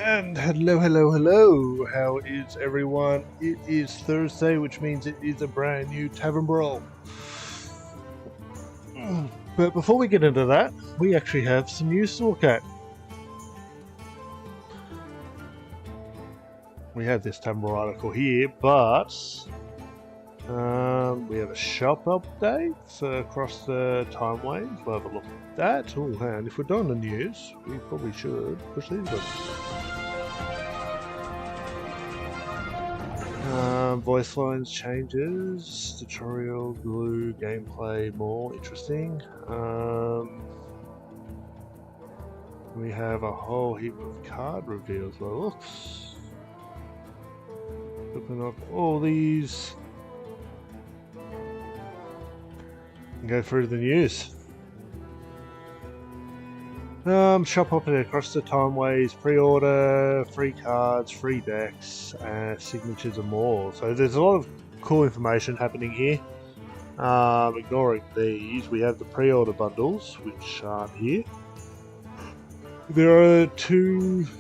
And hello, hello, hello. How is everyone? It is Thursday, which means it is a brand new Tavern Brawl. But before we get into that, we actually have some news to look at. We have this Tavern Brawl article here, but we have a shop update across the time waves. We'll have a look at that. Oh, and if we're doing the news, we probably should push these buttons. Voice lines changes, tutorial, glue, gameplay, more interesting. We have a whole heap of card reveals by the looks. Open up all these and go through the news. Shop hopping across the timeways, pre-order, free cards, free decks, signatures and more. So there's a lot of cool information happening here. Ignoring these, we have the pre-order bundles, which aren't here. There are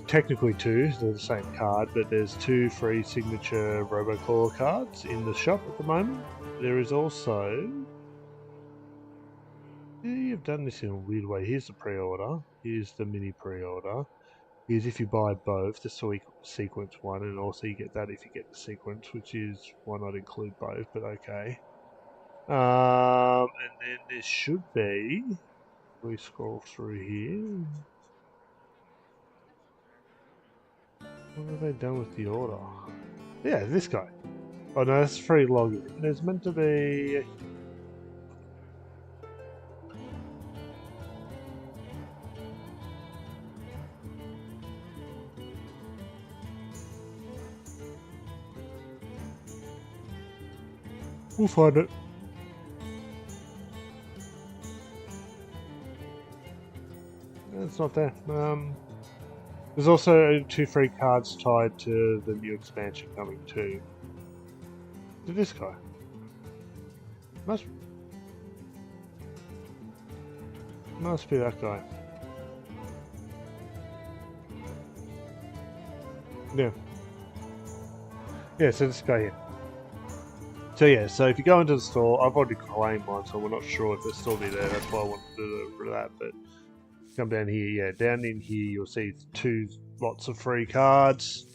technically two, they're the same card, but there's two free signature Robocaller cards in the shop at the moment. There is also... You've done this in a weird way. Here's the pre-order. Here's the mini pre-order. Here's if you buy both, the sequence one, and also you get that if you get the sequence, which is why not include both, but okay. And then there should be, we scroll through here. What have they done with the order? Yeah, this guy. Oh no, that's free login. There's meant to be... We'll find it. It's not there. There's also two free cards tied to the new expansion coming too. To this guy. Must be that guy. Yeah. Yeah, so this guy here. So yeah, so if you go into the store, I've already claimed mine, so we're not sure if they'll still be there. That's why I wanted to do that. But come down here, yeah, down in here, you'll see lots of free cards.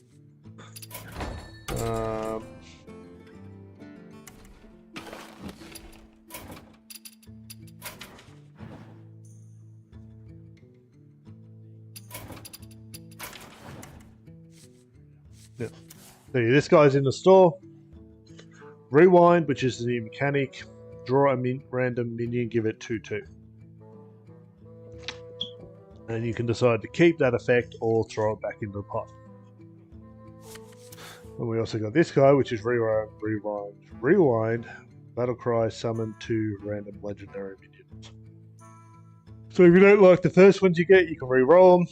Yeah. So yeah, this guy's in the store. Rewind, which is the new mechanic. Draw a random minion, give it 2/2. And you can decide to keep that effect or throw it back into the pot. And we also got this guy, which is rewind. Battle cry, summon 2 random legendary minions. So if you don't like the first ones you get, you can re-roll them.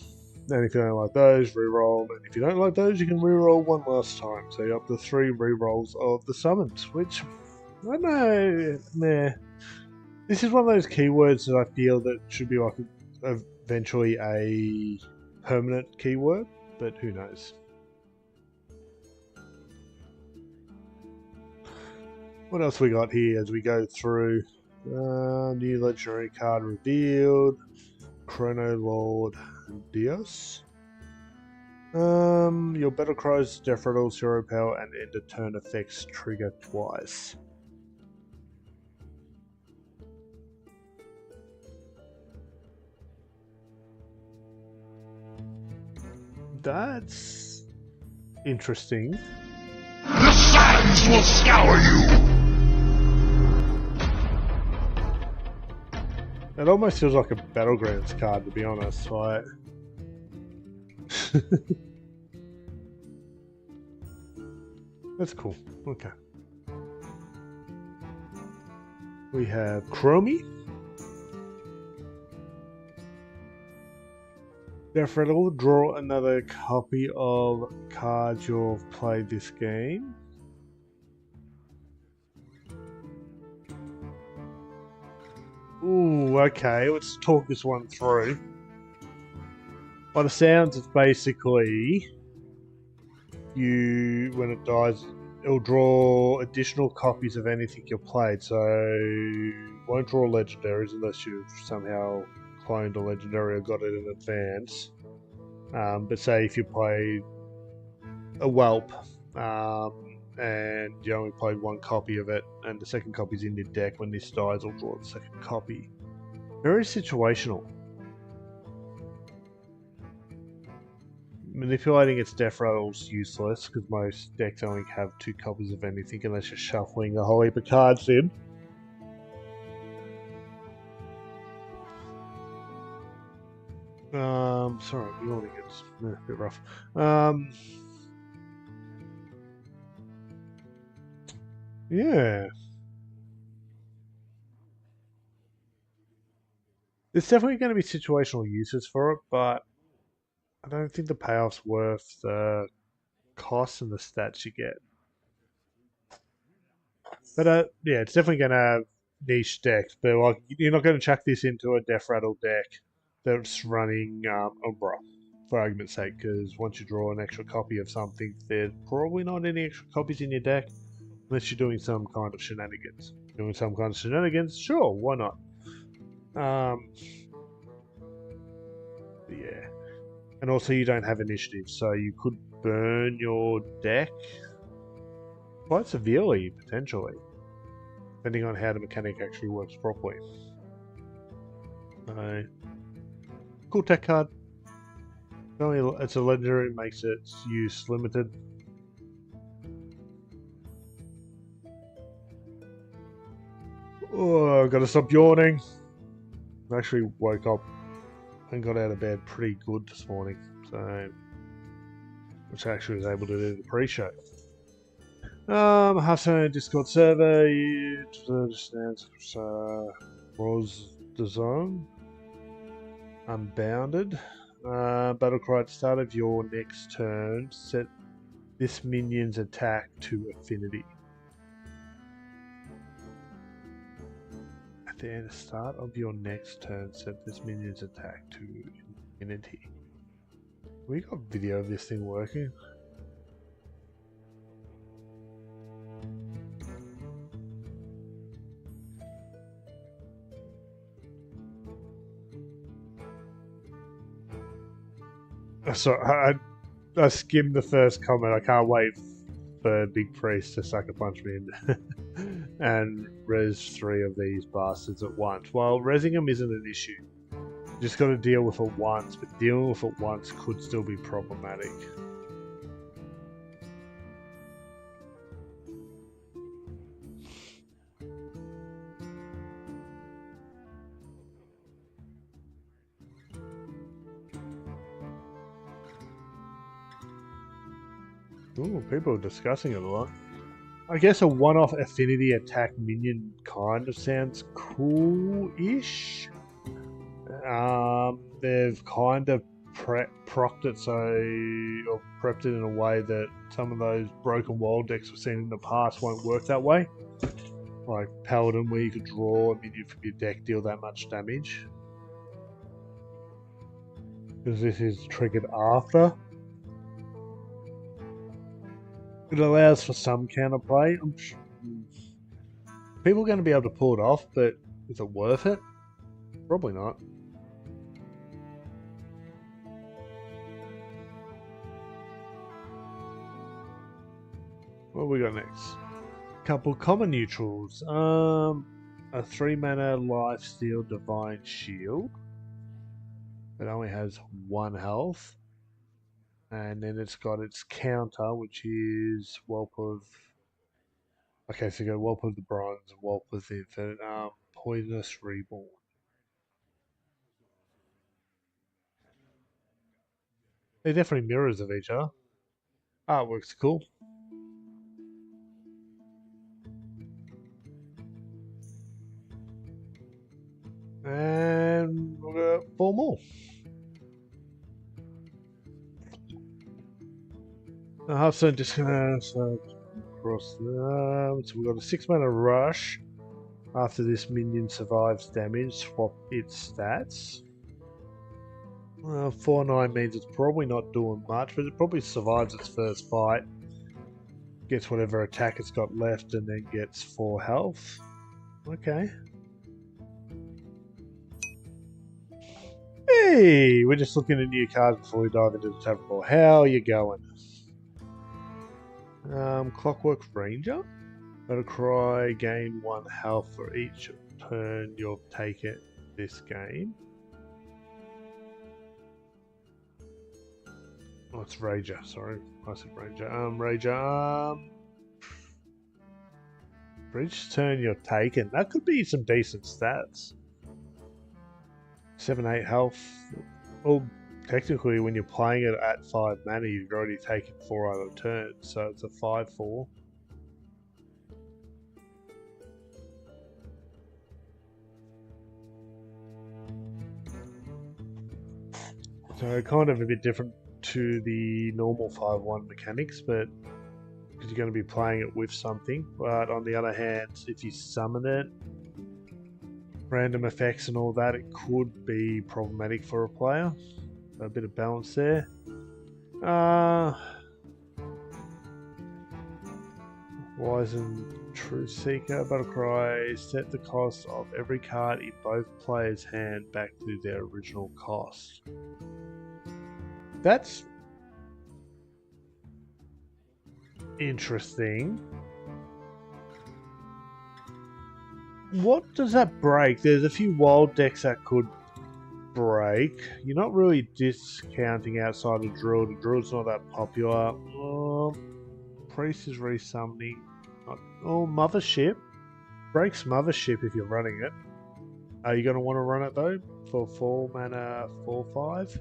And if you don't like those, re-roll them. And if you don't like those, you can re-roll one last time. So you're up to 3 re-rolls of the summons, which, I don't know, meh. This is one of those keywords that I feel that should be like eventually a permanent keyword, but who knows. What else we got here as we go through? New legendary card revealed. Chrono Lord Dios. Your battle cries, death rattles, hero power, and end of turn effects trigger twice. That's interesting. The sands will scour you! It almost feels like a Battlegrounds card, to be honest. Like, that's cool. Okay. We have Chromie. Therefore, draw another copy of cards you've played this game. Ooh, okay, let's talk this one through. by the sounds, it's basically when it dies, it'll draw additional copies of anything you've played. So you won't draw legendaries unless you've somehow cloned a legendary or got it in advance. But say if you played a whelp and you only played one copy of it, and the second copy's in your deck, when this dies, it'll draw the second copy. Very situational. Manipulating its death rattle's useless because most decks only have 2 copies of anything unless you're shuffling a whole heap of cards in. Sorry, the yawning, it's a bit rough. Yeah. There's definitely going to be situational uses for it, but I don't think the payoff's worth the cost and the stats you get. But yeah, it's definitely going to have niche decks. But like, you're not going to chuck this into a Death Rattle deck that's running Umbra, for argument's sake, because once you draw an extra copy of something, there's probably not any extra copies in your deck unless you're doing some kind of shenanigans. Doing some kind of shenanigans, sure, why not? Yeah. And also you don't have initiative, so you could burn your deck quite severely, potentially, depending on how the mechanic actually works properly. Cool tech card. It's a legendary, makes its use limited. Oh, I've got to stop yawning. I actually woke up and got out of bed pretty good this morning, so which I actually was able to do the pre-show. Hearthstone Discord server, it understands was the zone. Unbounded. Battlecry at the start of your next turn, set this minion's attack to affinity. At the start of your next turn, set this minion's attack to infinity. We got video of this thing working. Sorry, I skimmed the first comment. I can't wait for Big Priest to sucker punch me in and res 3 of these bastards at once. Well, resing them isn't an issue. You just got to deal with it once, but dealing with it once could still be problematic. Ooh, people are discussing it a lot. I guess a one-off affinity attack minion kind of sounds cool-ish. They've kind of procced it or prepped it in a way that some of those broken wild decks we've seen in the past won't work that way. Like Paladin, where you could draw a minion from your deck, deal that much damage. Because this is triggered after. It allows for some counterplay. People are going to be able to pull it off, but is it worth it? Probably not. What have we got next? Couple common neutrals. A 3-mana Lifesteal Divine Shield. It only has 1 health. And then it's got its counter, which is Whelp of... Okay, so you go Whelp of the Bronze and Whelp of the Infinite. Poisonous Reborn. They're definitely mirrors of each other. Artwork's cool. And we've got 4 more. Hearthstone just across the... So we've got a 6-mana rush. After this minion survives damage, swap its stats. Well, 4-9 means it's probably not doing much, but it probably survives its first fight. Gets whatever attack it's got left and then gets 4 health. Okay. Hey, we're just looking at new cards before we dive into the Tavern Brawl. How are you going? Clockwork Ranger. Battle Cry, gain 1 health for each turn you've taken this game. Oh, it's Ranger, sorry. I said Ranger. Ranger, for each turn you're taken, that could be some decent stats. 7-8 health. Well, technically, when you're playing it at 5 mana, you've already taken 4 other turns, so it's a 5-4. So kind of a bit different to the normal 5-1 mechanics, but because you're going to be playing it with something. But on the other hand, if you summon it, random effects and all that, it could be problematic for a player. So a bit of balance there. Wizened Truth Seeker, Battlecry, set the cost of every card in both players' hand back to their original cost. That's interesting. What does that break? There's a few wild decks that could break. You're not really discounting outside of Drill. The Drill's not that popular. Priest is resummoning. Oh, Mothership. Breaks Mothership if you're running it. Are you going to want to run it though? For 4 mana, 4/5?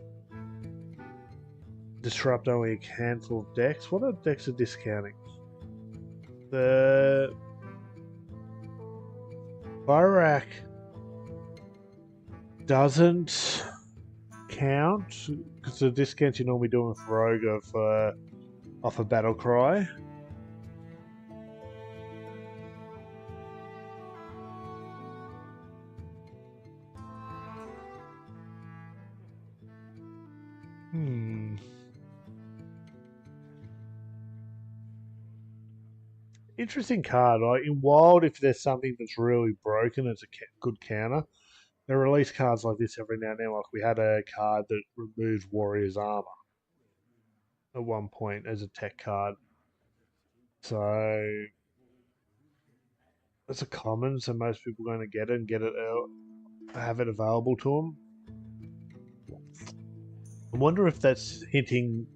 Disrupt only a handful of decks. What are decks are discounting? The Barak doesn't count because the discounts you're normally doing for Rogue of off a Battle Cry. Interesting card. Like in Wild, if there's something that's really broken, it's a good counter. They release cards like this every now and then. Like we had a card that removed Warrior's Armor at one point as a tech card. So it's a common, so most people are going to get it and get it out, have it available to them. I wonder if that's hinting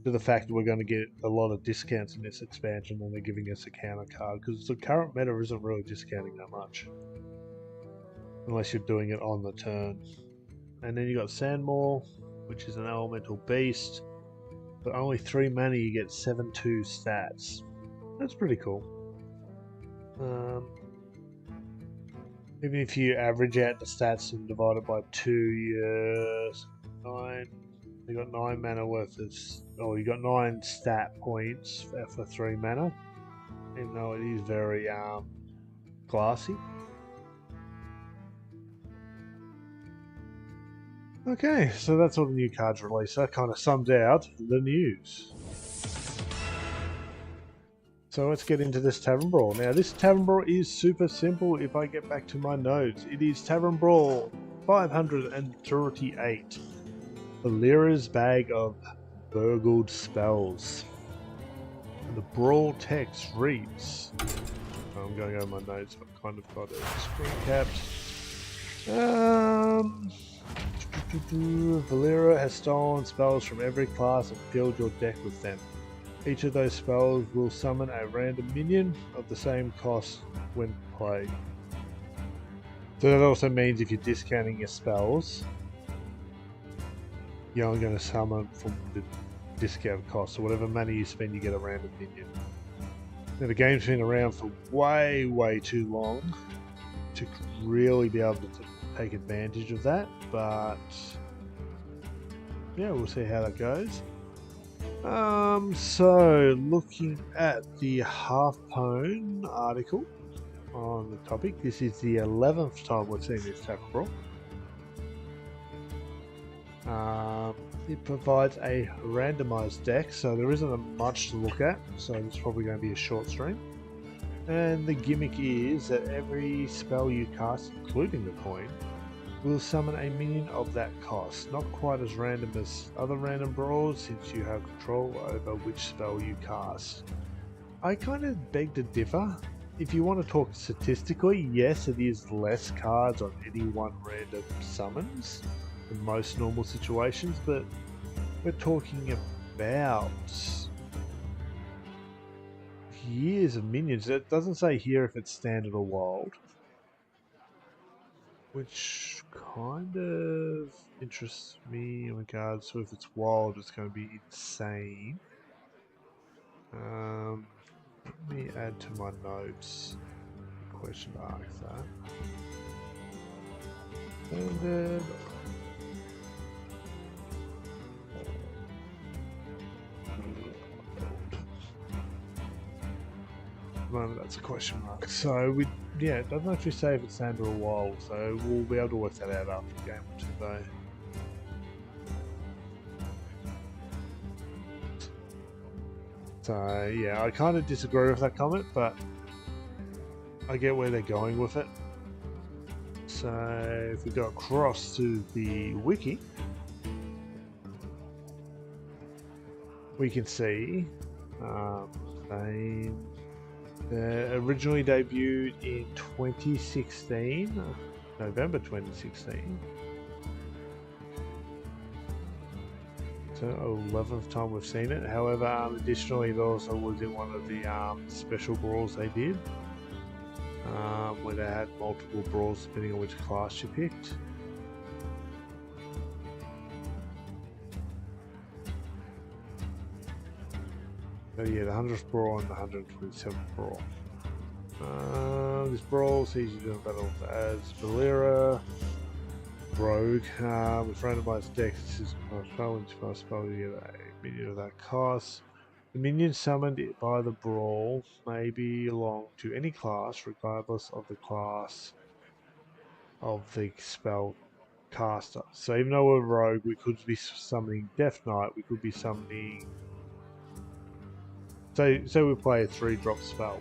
to the fact that we're going to get a lot of discounts in this expansion and they're giving us a counter card, because the current meta isn't really discounting that much unless you're doing it on the turn. And then you got Sandmaw, which is an elemental beast, but only 3 mana you get 7/2 stats. That's pretty cool. Even if you average out the stats and divide it by 2, you're 9. You got 9 mana worth of, you got 9 stat points for 3 mana, even though it is very glassy. Okay, so that's all the new cards released. That kind of sums out the news. So let's get into this Tavern Brawl. Now, this Tavern Brawl is super simple if I get back to my notes. It is Tavern Brawl 538. Valeera's Bag of Burgled Spells. And the Brawl text reads... I'm going over my notes, but I've kind of got it screen capped. Valeera has stolen spells from every class and filled your deck with them. Each of those spells will summon a random minion of the same cost when played. So that also means if you're discounting your spells, you're only going to summon from the discount cost. So whatever money you spend, you get a random minion. Now the game's been around for way too long to really be able to take advantage of that, but yeah, we'll see how that goes. So looking at the Hearthstone article on the topic, this is the 11th time we're seeing this Tavern Brawl. It provides a randomized deck, so there isn't much to look at, so it's probably going to be a short stream. And the gimmick is that every spell you cast, including the coin, will summon a minion of that cost. Not quite as random as other random brawls, since you have control over which spell you cast. I kind of beg to differ. If you want to talk statistically, yes, it is less cards on any one random summons than most normal situations, but we're talking about years of minions. It doesn't say here if it's standard or wild, which kind of interests me in regards to if it's wild, it's going to be insane. Let me add to my notes. Question marks that. Standard. Moment that's a question mark. So yeah, it doesn't actually say if it's standard or wild, so we'll be able to work that out after a game or two though. So yeah, I kind of disagree with that comment, but I get where they're going with it. So if we go across to the wiki, we can see they originally debuted in 2016, November 2016. So 11th time we've seen it. However, additionally, it also was in one of the special brawls they did, where they had multiple brawls depending on which class you picked. So yeah, the 100th brawl and the 127th brawl. This brawl sees you doing battles as Valeera, Rogue, with randomized decks. This is when you first spell, you get a minion of that cost. The minion summoned by the brawl may belong to any class, regardless of the class of the spell caster. So even though we're Rogue, we could be summoning Death Knight, we could be summoning... So we play a 3-drop spell.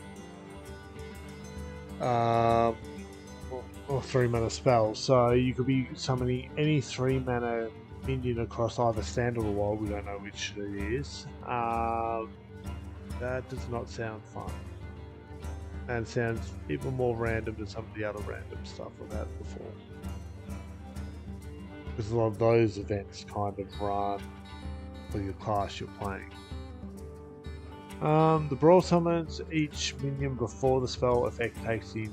Or 3-mana spell. So you could be summoning any 3-mana minion across either standard or wild. We don't know which it is. That does not sound fun. And sounds even more random than some of the other random stuff we've had before. Because a lot of those events kind of run for your class you're playing. The brawl summons each minion before the spell effect takes in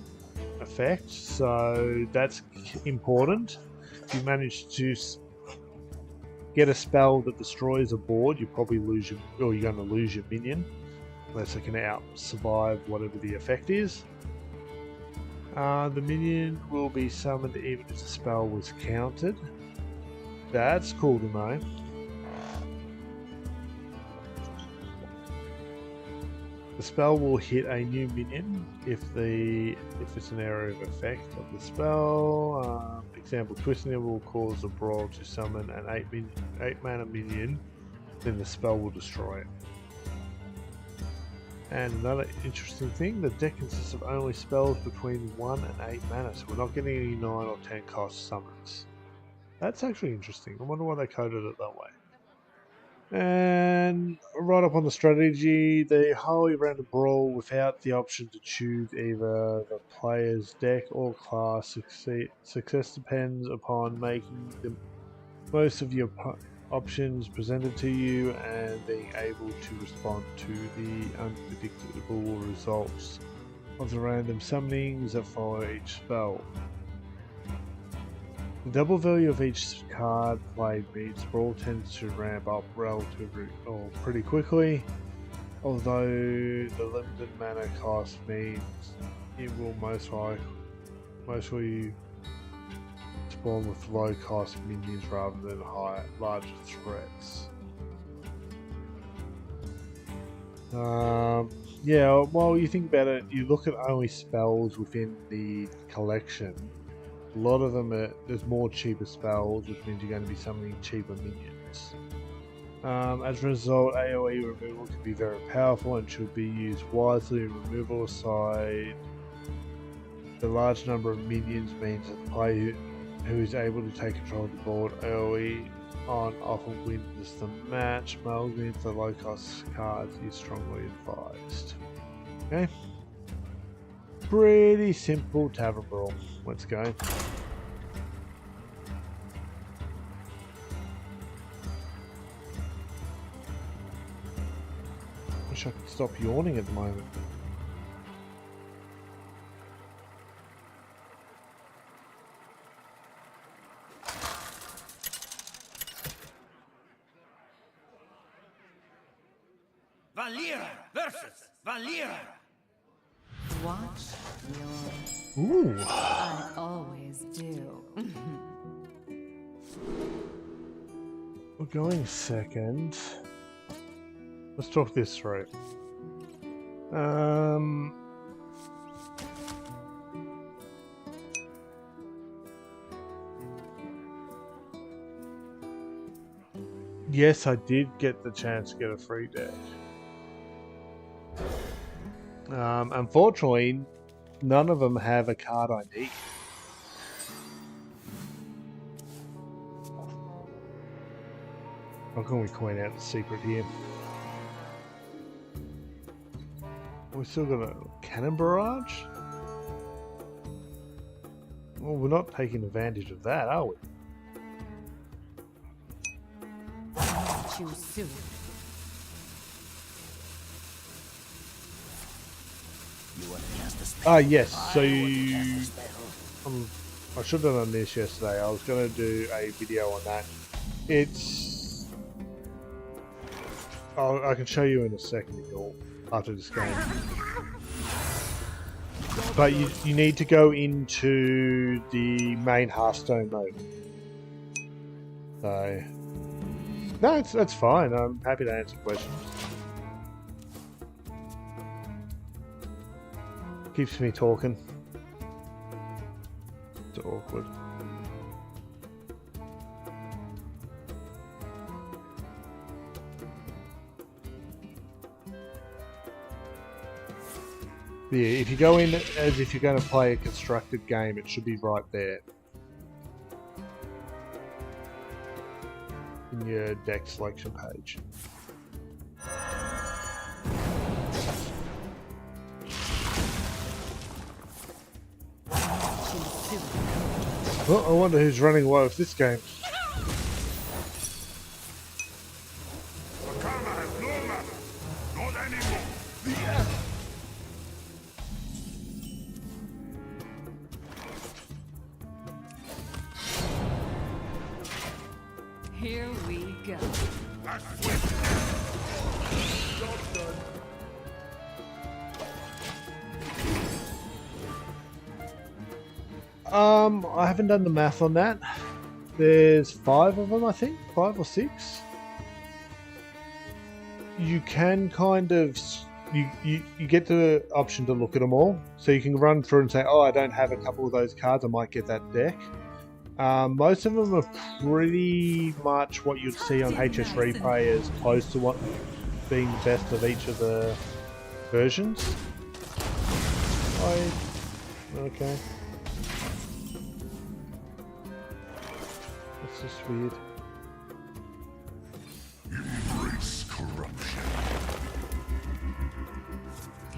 effect, so that's important. If you manage to get a spell that destroys a board, you probably lose your, or you're going to lose your minion, unless it can survive whatever the effect is. The minion will be summoned even if the spell was countered. That's cool to know. The spell will hit a new minion if it's an area of effect of the spell. Example, twisting it will cause the brawl to summon an 8-mana minion, then the spell will destroy it. And another interesting thing, the deck consists of only spells between 1 and 8 mana, so we're not getting any 9 or 10 cost summons. That's actually interesting. I wonder why they coded it that way. And right up on the strategy, the highly random brawl without the option to choose either the player's deck or class. Success depends upon making the most of your options presented to you and being able to respond to the unpredictable results of the random summonings that follow each spell. The double value of each card played means brawl tends to ramp up relatively or pretty quickly, although the limited mana cost means it will mostly spawn with low cost minions rather than larger threats. Yeah, well, you think about it, you look at only spells within the collection. A lot of them there's more cheaper spells, which means you're going to be summoning cheaper minions. As a result, AoE removal can be very powerful and should be used wisely. Removal aside, the large number of minions means that the player who is able to take control of the board AoE on often wins the match. Mulligans the low cost cards is strongly advised. Okay. Pretty simple Tavern Brawl. Let's go. Wish I could stop yawning at the moment. Valeera versus Valeera. Watch your... Ooh. I always do. We're going second. Let's talk this through. Yes, I did get the chance to get a free deck. Unfortunately, none of them have a card I need. How can we point out the secret here? We still got a cannon barrage? Well, we're not taking advantage of that, are we? Choose soon. Ah, yes. So I should have done this yesterday. I was going to do a video on that. It's... I can show you in a second after this game. But you need to go into the main Hearthstone mode. So... No, that's fine. I'm happy to answer questions. Keeps me talking. It's awkward. Yeah, if you go in as if you're going to play a constructed game, it should be right there. In your deck selection page. Well, I wonder who's running away with this game. Karma has no matter. Not anymore. The end. Here we go. That's swift. Job done. I haven't done the math on that. There's 5 of them, I think. 5 or 6. You can kind of... You get the option to look at them all. So you can run through and say, oh, I don't have a couple of those cards. I might get that deck. Most of them are pretty much what you'd see on HS Replay as opposed to what being the best of each of the versions. Okay. That's just weird. Embrace corruption.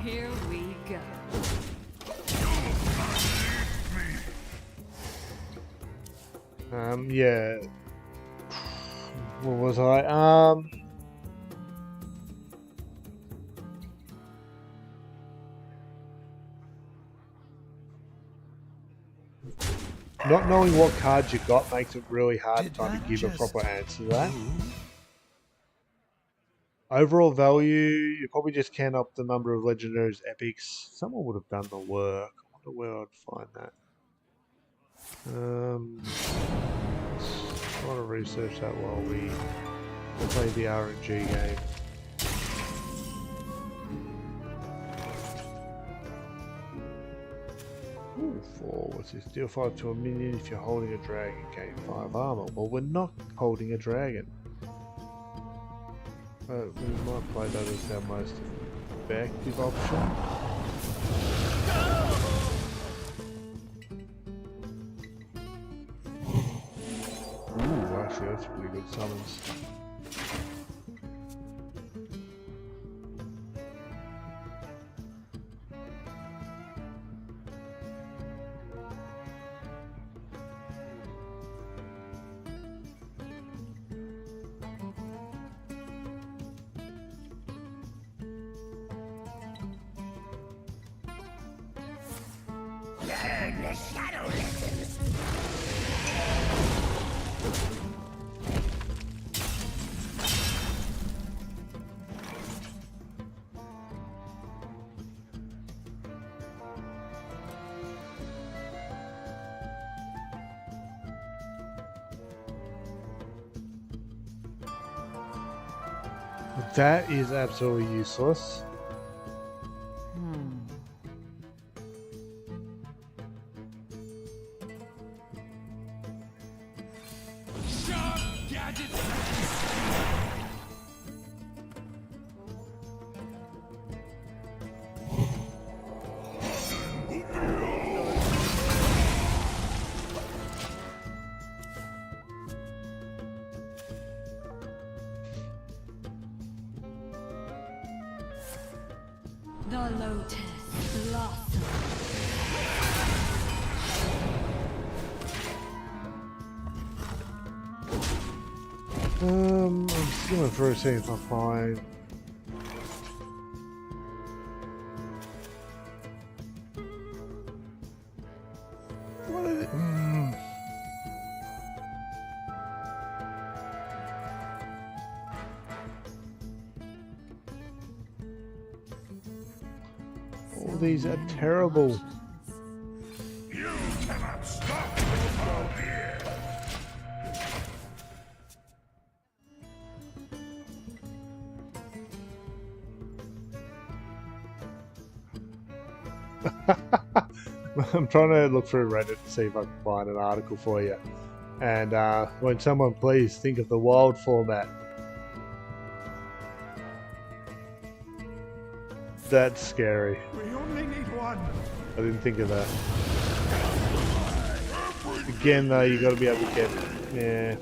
Here we go. Yeah. What was I? Not knowing what cards you got makes it really hard to try to give a proper answer to that. Overall value, you probably just can up the number of legendaries, epics. Someone would have done the work. I wonder where I'd find that. I want to research that while we play the RNG game. Ooh. Level 4. What's this? Deal 5 to a minion if you're holding a dragon. Gain 5 armor. Well, we're not holding a dragon. We might play that as our most effective option. Ooh, actually that's pretty good summons. Learn the shadow lessons. That is absolutely useless. Sharp gadgets. The lotus blossom. I'm just going through see if I find. What is it? All these are terrible. You cannot stop me from here. I'm trying to look through Reddit to see if I can find an article for you. And when someone please think of the wild format. That's scary. We only need one. I didn't think of that. Again though, you gotta be able to get, yeah.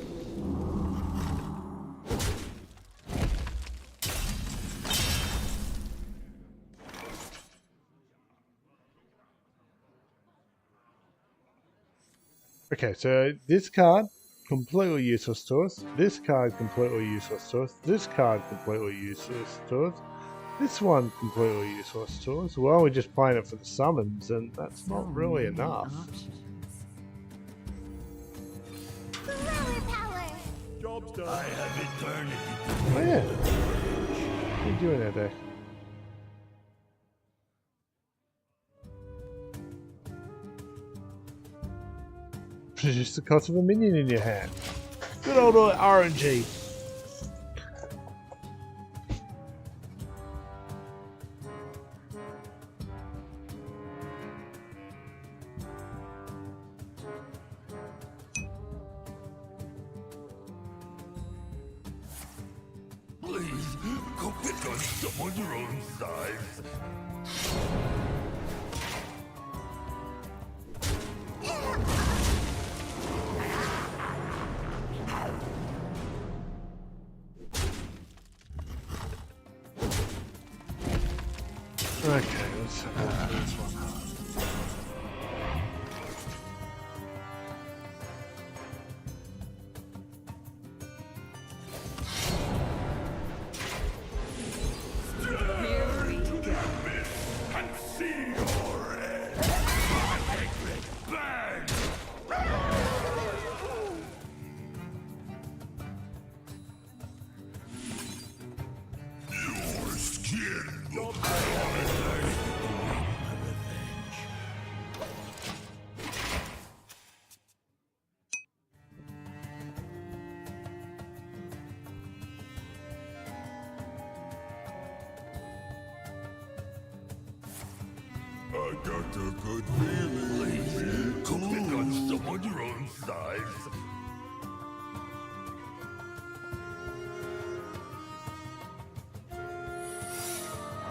Okay, so this card, completely useless to us. This card, completely useless to us. This card, completely useless to us. This one, completely useless to us. Well, we're just playing it for the summons, and that's not really enough. Job's done. I have eternity. Oh yeah. What are you doing out there? Produce the cost of a minion in your hand. Good old RNG. Please, go pick on someone your own size. Okay, let's have this one. Here we go. And see your end. Burn! Your skin will I have learned to wait my revenge. I got a good feeling. Please, go pick on someone your own size.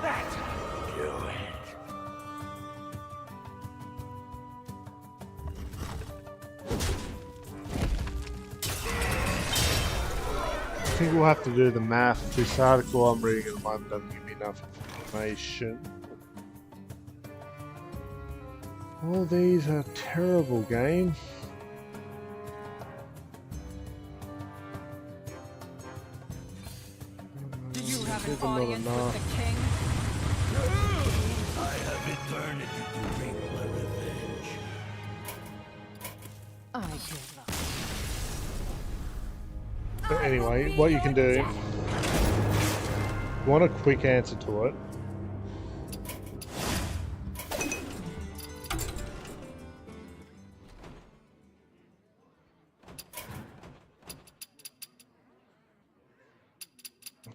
That's how you do it. I think we'll have to do the math. This article I'm reading at the moment doesn't give me enough information. All these are terrible, game. Do you have Give an them not audience enough. with the king? I have eternity to wreak my revenge. I give up. But anyway, what you can do, if you want a quick answer to it,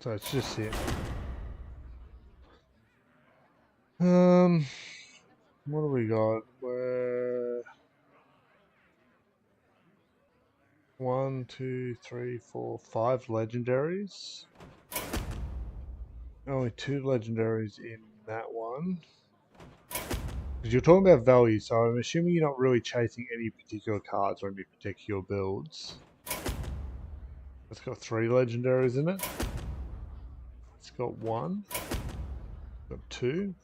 so it's just here. What do we got? We're 1, 2, 3, 4, 5 legendaries. Only 2 legendaries in that one. Because you're talking about value, so I'm assuming you're not really chasing any particular cards or any particular builds. It's got 3 legendaries in it. It's got 1. It's got 2.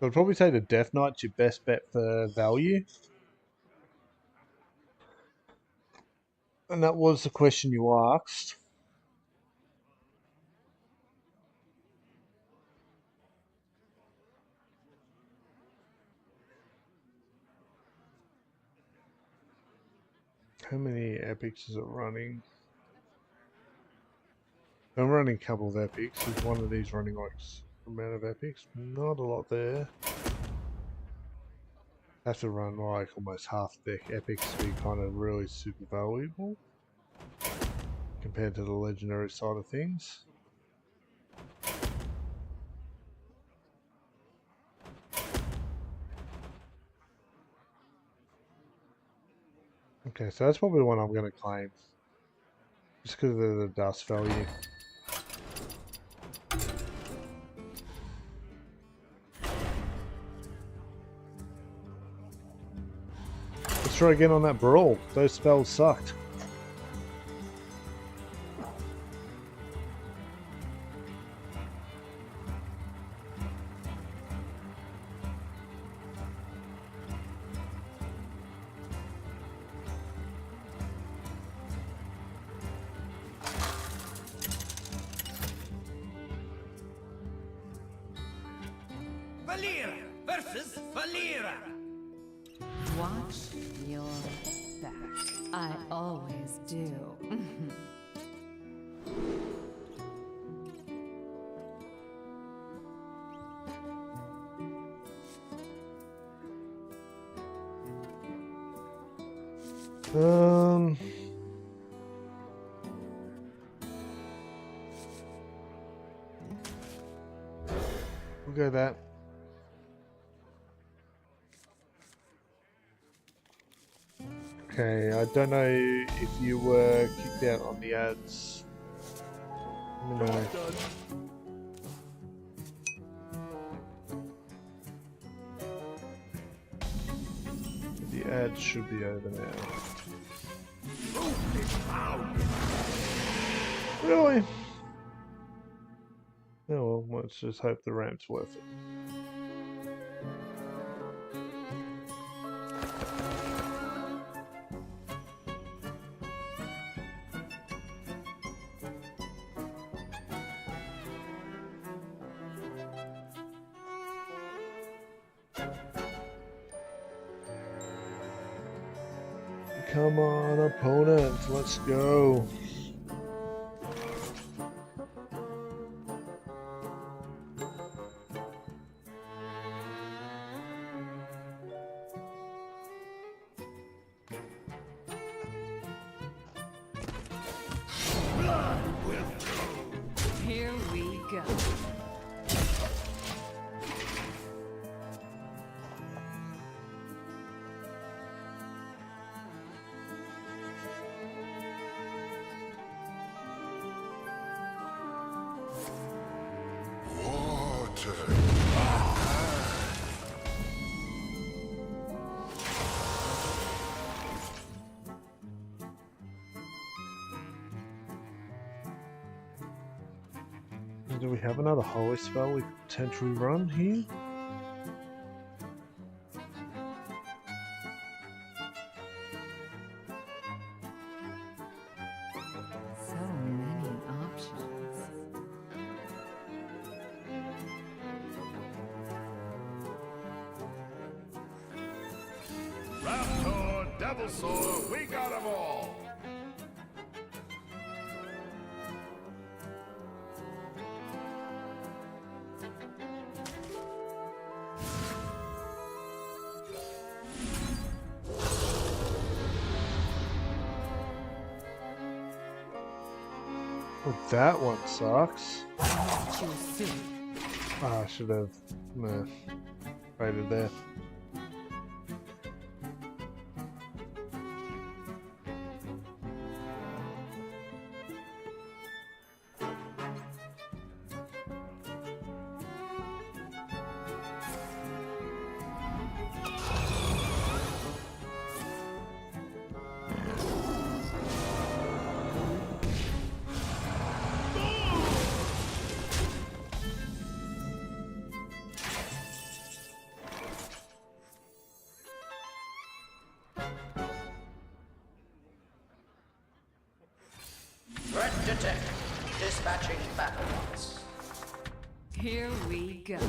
I'd probably say the Death Knight's your best bet for value. And that was the question you asked. How many epics is it running? I'm running a couple of epics. Is one of these running like amount of epics? Not a lot there. Have to run like almost half deck epics to be kind of really super valuable compared to the legendary side of things. Okay, so that's probably the one I'm going to claim. Just because of the dust value. Let's try again on that Brawl. Those spells sucked. Valeera versus Valeera. Watch your back. I always do. We'll go that. Okay, I don't know if you were kicked out on the ads. Let me know. The ads should be over now. Really? Oh well, let's just hope the ramp's worth it. Come on, opponent, let's go. Here we go. turn. Do we have another holy spell we could potentially run here? So many options. Raptor, Devil Sword, we got them all! Well, that one sucks. Choose soon. Ah, I should have waited there. Threat detected. Dispatching battle bots. Here we go.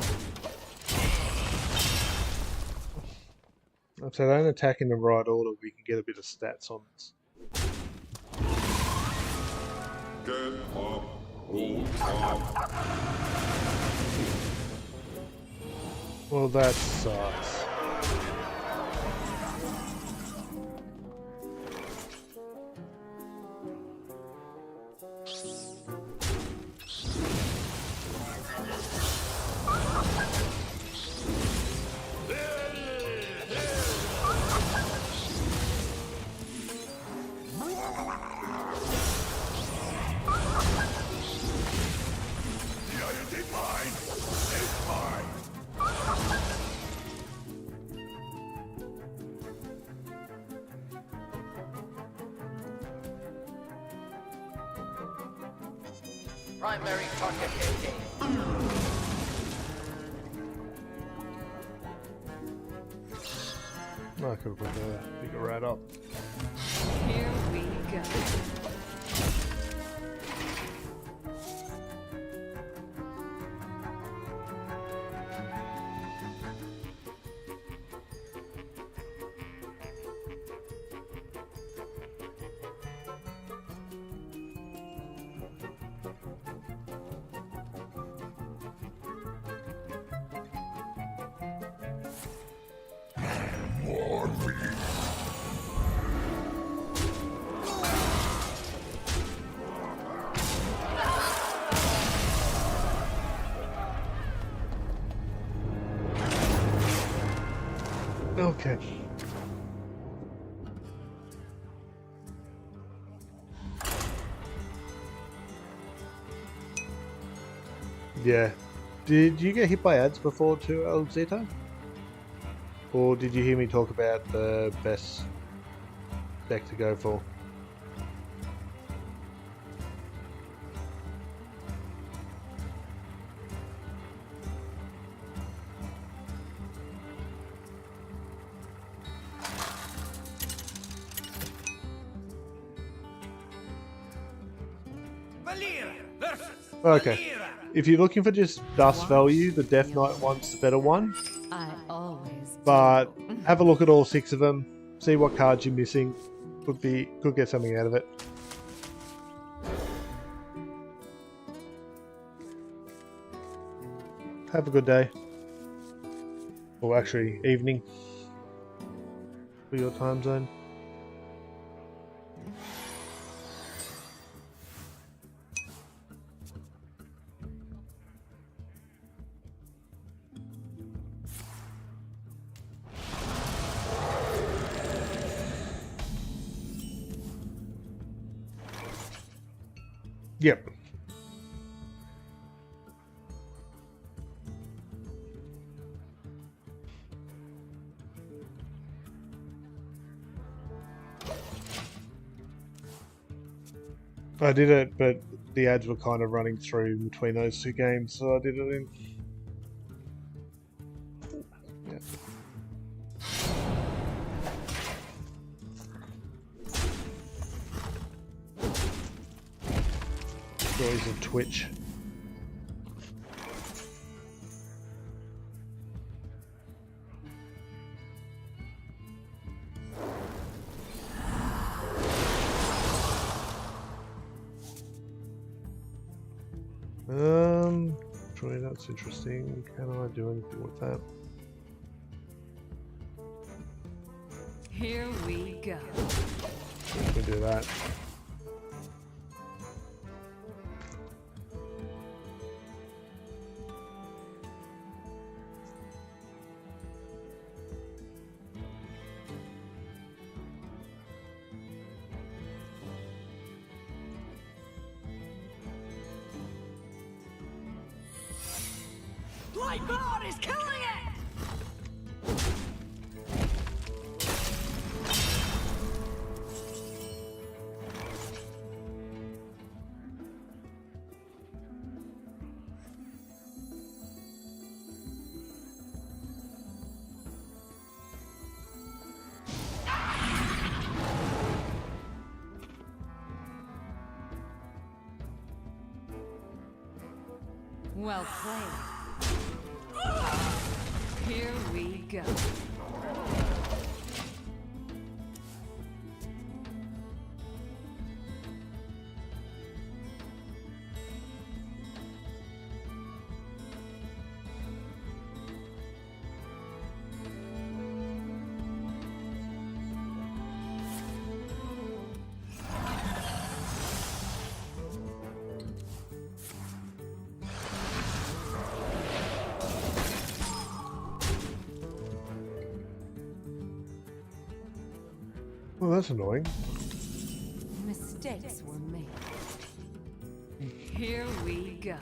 If they don't attack in the right order, we can get a bit of stats on this. Get up, hold up. Well, that sucks. Primary target engaged. I could have put the bigger rat up. Here we go. More meat. Okay. Yeah. Did you get hit by ads before too, Alzito? Or did you hear me talk about the best deck to go for? Valeera versus Okay. Valeera. If you're looking for just dust value, the Death Knight one's the better one. I always But do. have a look at all 6 of them. See what cards you're missing. Could get something out of it. Have a good day. Or actually, evening. For your time zone. Yep. I did it, but the ads were kind of running through between those two games, so I did it in. Yeah. Joys of Twitch. Actually, that's interesting. Can I do anything with that? Here we go. We can do that. Lightboard is killing it! Well played. Here we go. Well, that's annoying. Mistakes were made. Here we go.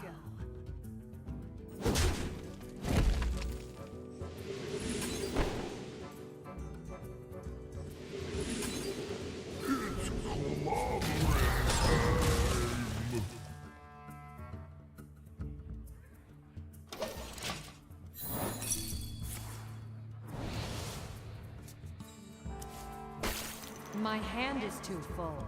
My hand is too full.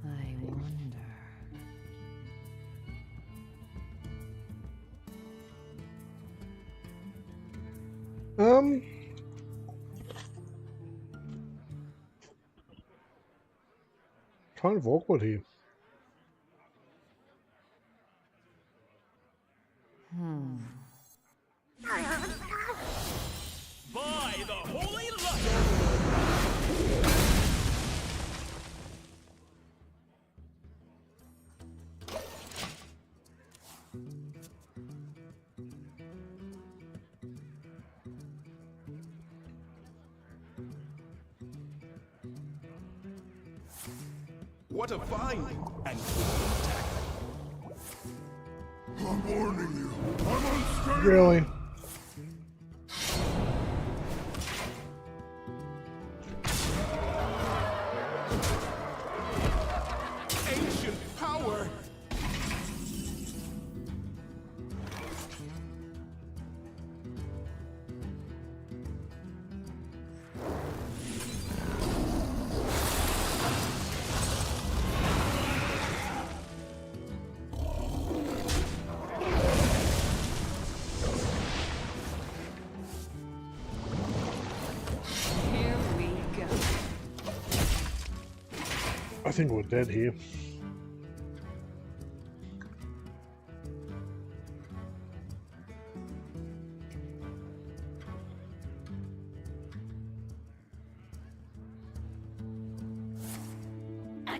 I wonder. Kind of awkward here. By the holy light! What a find! And I'm warning you. I'm unstable. Really? ancient power! Here we go. I think we're dead here.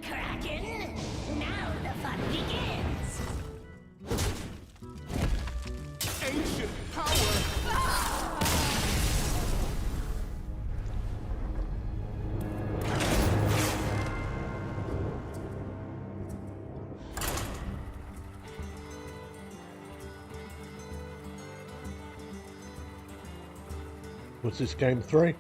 Kraken! Now the fun begins! Ancient power! What's this, game 3?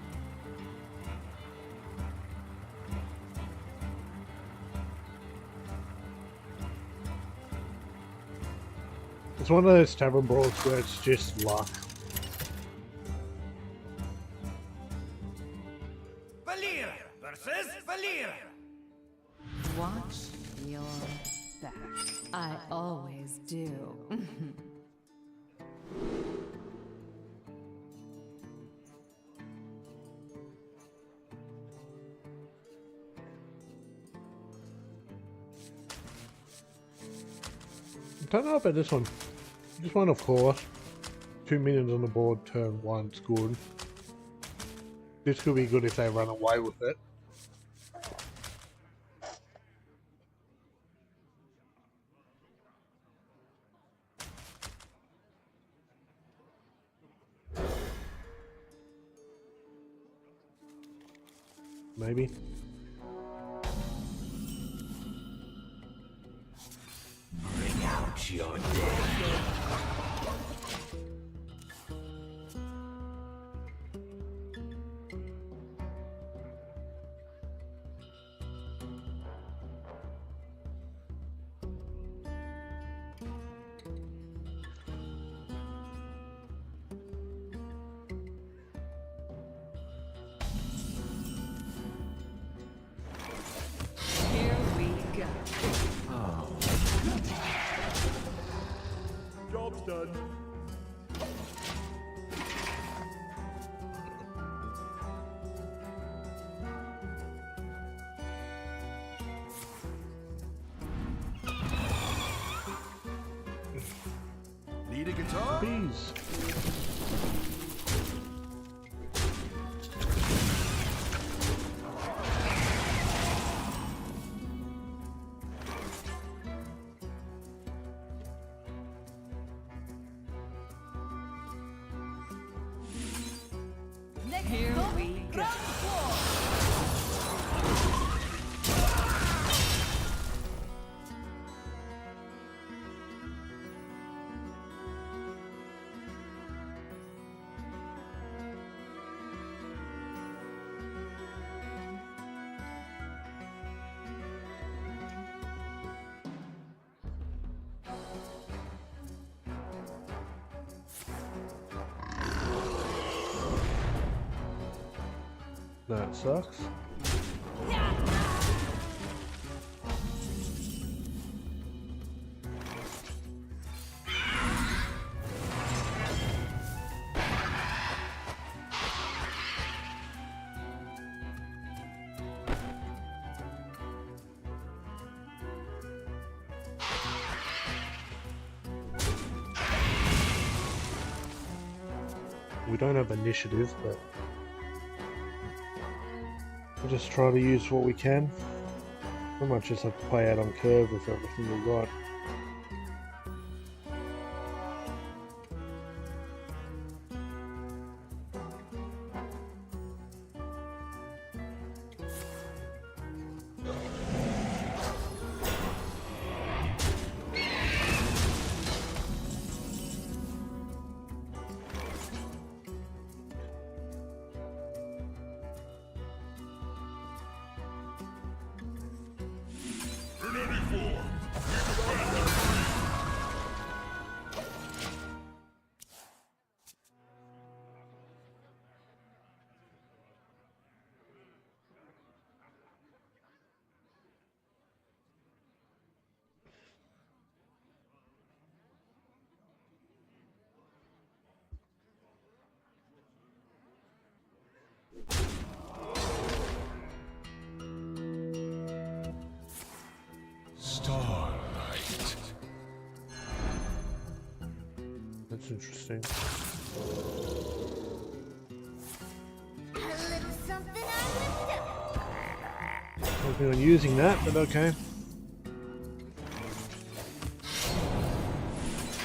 It's one of those Tavern Brawls where it's just luck. Valeera versus Valeera. Watch your back. I always do. I don't know about this one. This one, of course. 2 minions on the board, turn 1's good. This could be good if they run away with it. Maybe. Bring out your dead. Here we go. Job's done. Need a guitar? Bees. Here we go. That sucks. We don't have initiative, but we'll just try to use what we can. We might just have to play out on curve with everything we got. Starlight. That's interesting. A little something on the Oh Nothing on using that, but okay.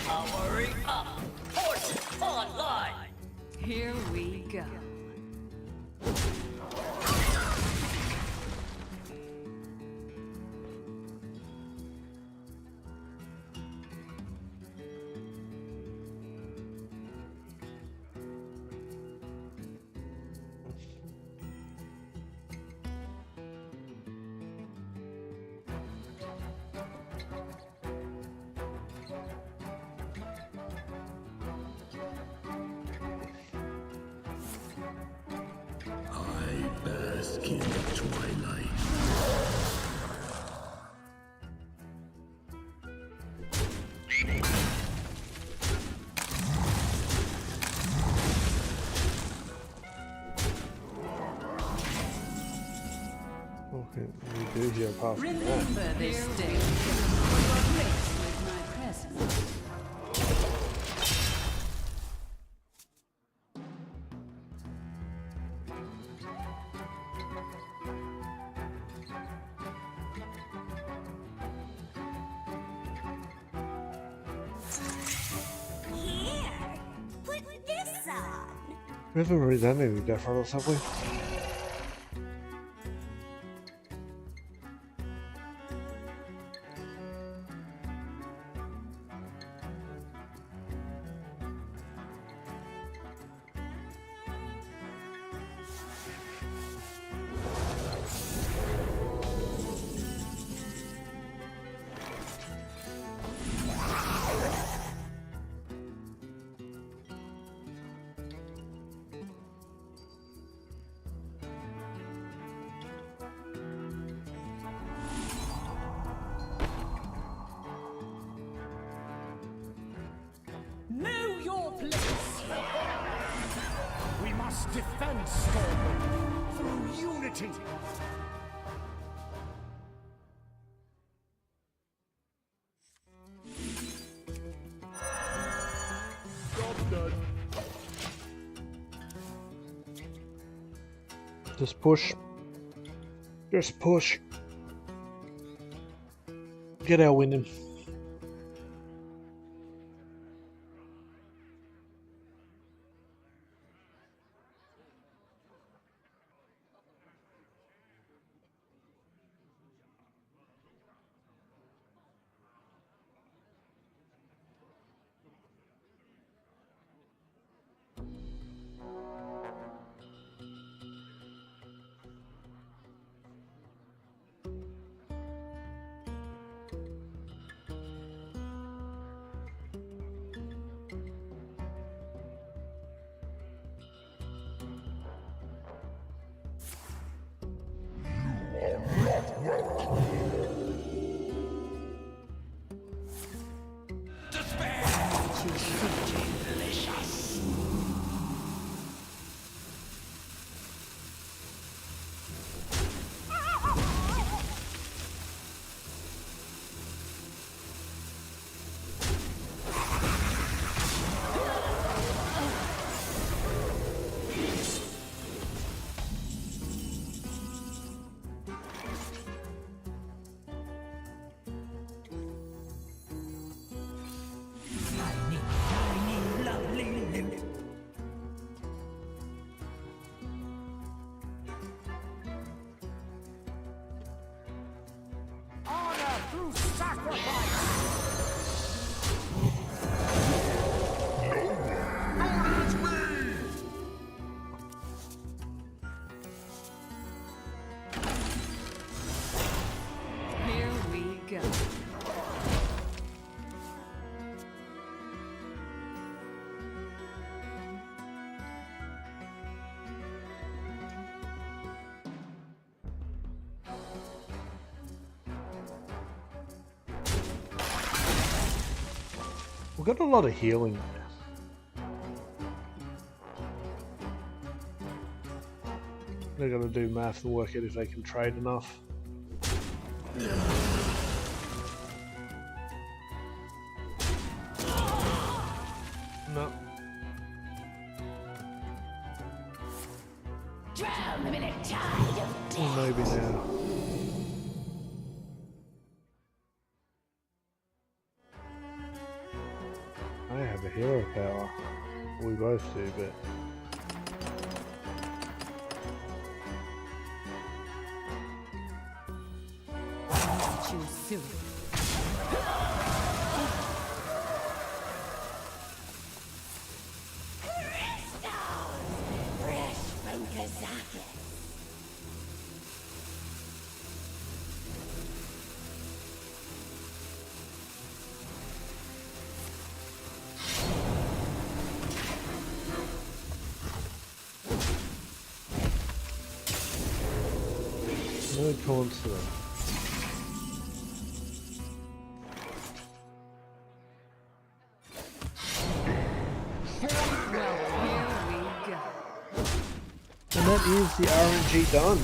Powering up. Forces online. Here we go. I bask in the twilight. Okay, we do here apart from that. Remember this day. You're graced with my presence. Here. Put this on. We haven't really done any death rolls, have we? Know your place. We must defend Stormwind through unity. Job done. Just push. Just push. Get our winning. Honor through sacrifice. Here we go. We've got a lot of healing there. They're going to do math and work out if they can trade enough. No. Drown them in a tide of Or maybe now. supposed to, but Choose soon. Fresh from Kazakhstan. no coincidence. Well, here we go. And that is the RNG done.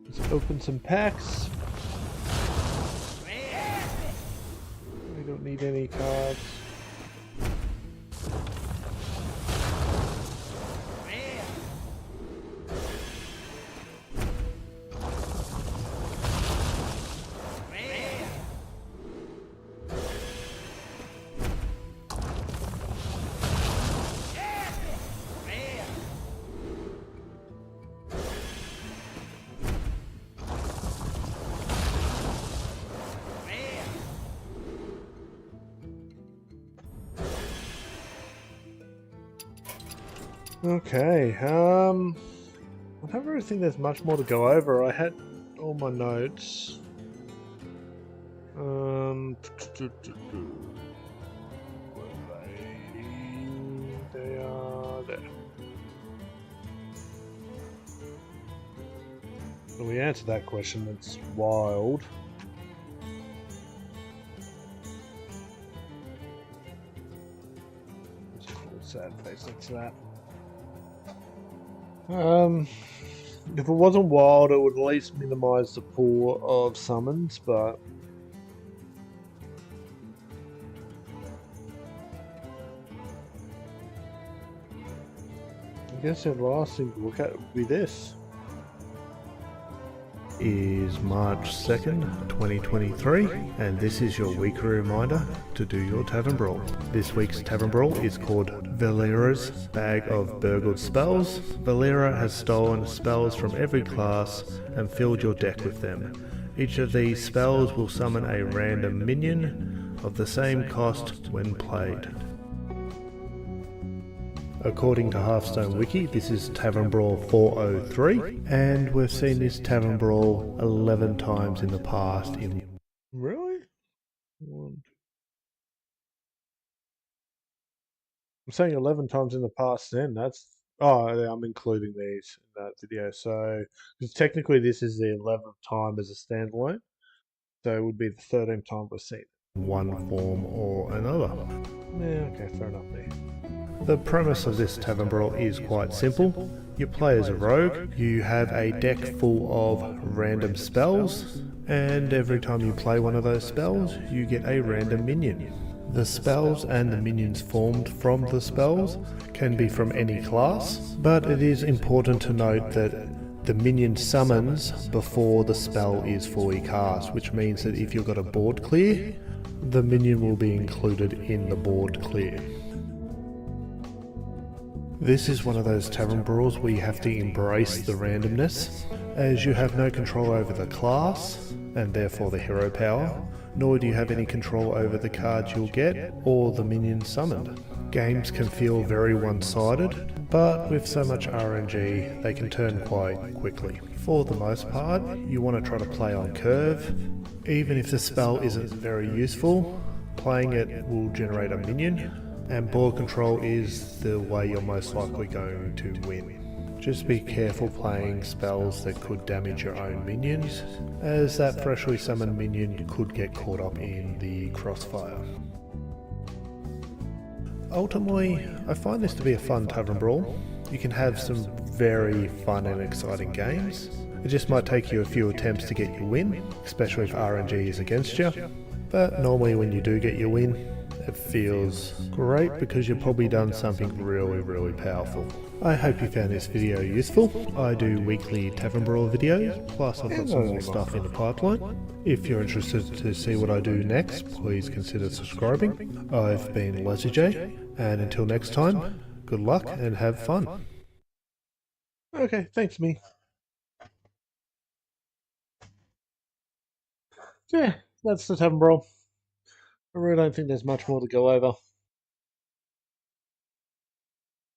Let's open some packs. We don't need any cards. Okay, I don't really think there's much more to go over. I had all my notes. They are there. Well, we answered that question. It's wild. Just put a sad face next to that. If it wasn't wild, it would at least minimize the pool of summons, but I guess the last thing to look at would be this. Is March 2nd, 2023, and this is your weekly reminder to do your Tavern Brawl. This week's Tavern Brawl is called Valeera's Bag of Burgled Spells. Valeera has stolen spells from every class and filled your deck with them. Each of these spells will summon a random minion of the same cost when played. According to Hearthstone Wiki, this is Tavern Brawl 403, and we've seen this Tavern Brawl 11 times in the past. Really? I'm saying 11 times in the past then, that's... Oh, yeah, I'm including these in that video, so... Because technically this is the 11th time as a standalone, so it would be the 13th time we've seen it. One form or another. Yeah, okay, fair enough there. The premise of this Tavern Brawl is quite simple. You play as a rogue, you have a deck full of random spells, and every time you play one of those spells, you get a random minion. The spells and the minions formed from the spells can be from any class, but it is important to note that the minion summons before the spell is fully cast, which means that if you've got a board clear, the minion will be included in the board clear. This is one of those Tavern Brawls where you have to embrace the randomness, as you have no control over the class, and therefore the hero power, nor do you have any control over the cards you'll get, or the minions summoned. Games can feel very one-sided, but with so much RNG, they can turn quite quickly. For the most part, you want to try to play on curve. Even if the spell isn't very useful, playing it will generate a minion, and board control is the way you're most likely going to win. Just be careful playing spells that could damage your own minions, as that freshly summoned minion could get caught up in the crossfire. Ultimately, I find this to be a fun Tavern Brawl. You can have some very fun and exciting games. It just might take you a few attempts to get your win, especially if RNG is against you, but normally when you do get your win, it feels great because you've probably done something really, really powerful. I hope you found this video useful. I do weekly Tavern Brawl videos, plus I've got some more stuff in the pipeline. If you're interested to see what I do next, please consider subscribing. I've been LeisureJ, and until next time, good luck and have fun. Okay, thanks me. Yeah, that's the Tavern Brawl. I really don't think there's much more to go over.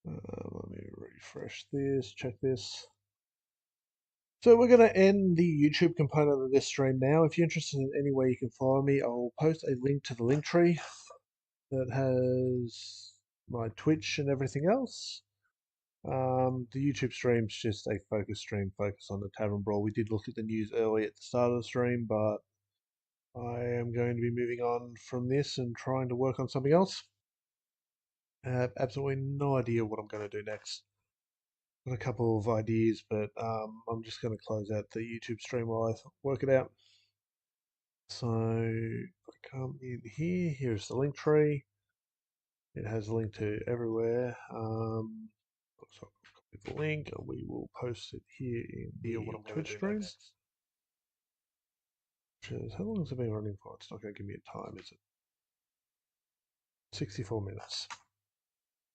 Let me refresh this, check this. So we're going to end the YouTube component of this stream now. If you're interested in any way you can follow me, I'll post a link to the link tree that has my Twitch and everything else. The YouTube stream's just a focus stream, focus on the Tavern Brawl. We did look at the news early at the start of the stream, but I am going to be moving on from this and trying to work on something else. I have absolutely no idea what I'm going to do next. Got a couple of ideas, but I'm just going to close out the YouTube stream while I work it out. So if I come in here, here's the link tree. It has a link to everywhere. So I'll copy the link and we will post it here in the Twitch stream. How long has it been running for? It's not going to give me a time, is it? 64 minutes.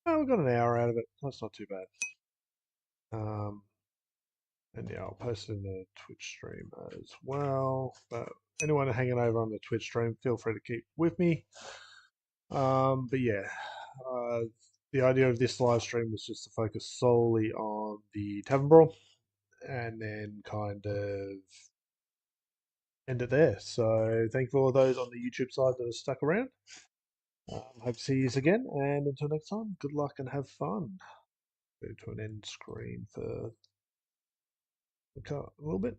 Oh, we've got an hour out of it. That's not too bad. And yeah, I'll post it in the Twitch stream as well. But anyone hanging over on the Twitch stream, feel free to keep with me. But yeah, the idea of this live stream was just to focus solely on the Tavern Brawl and then kind of end it there. So thank you for all those on the YouTube side that have stuck around. Hope to see you again, and until next time, good luck and have fun. Go to an end screen for a little bit.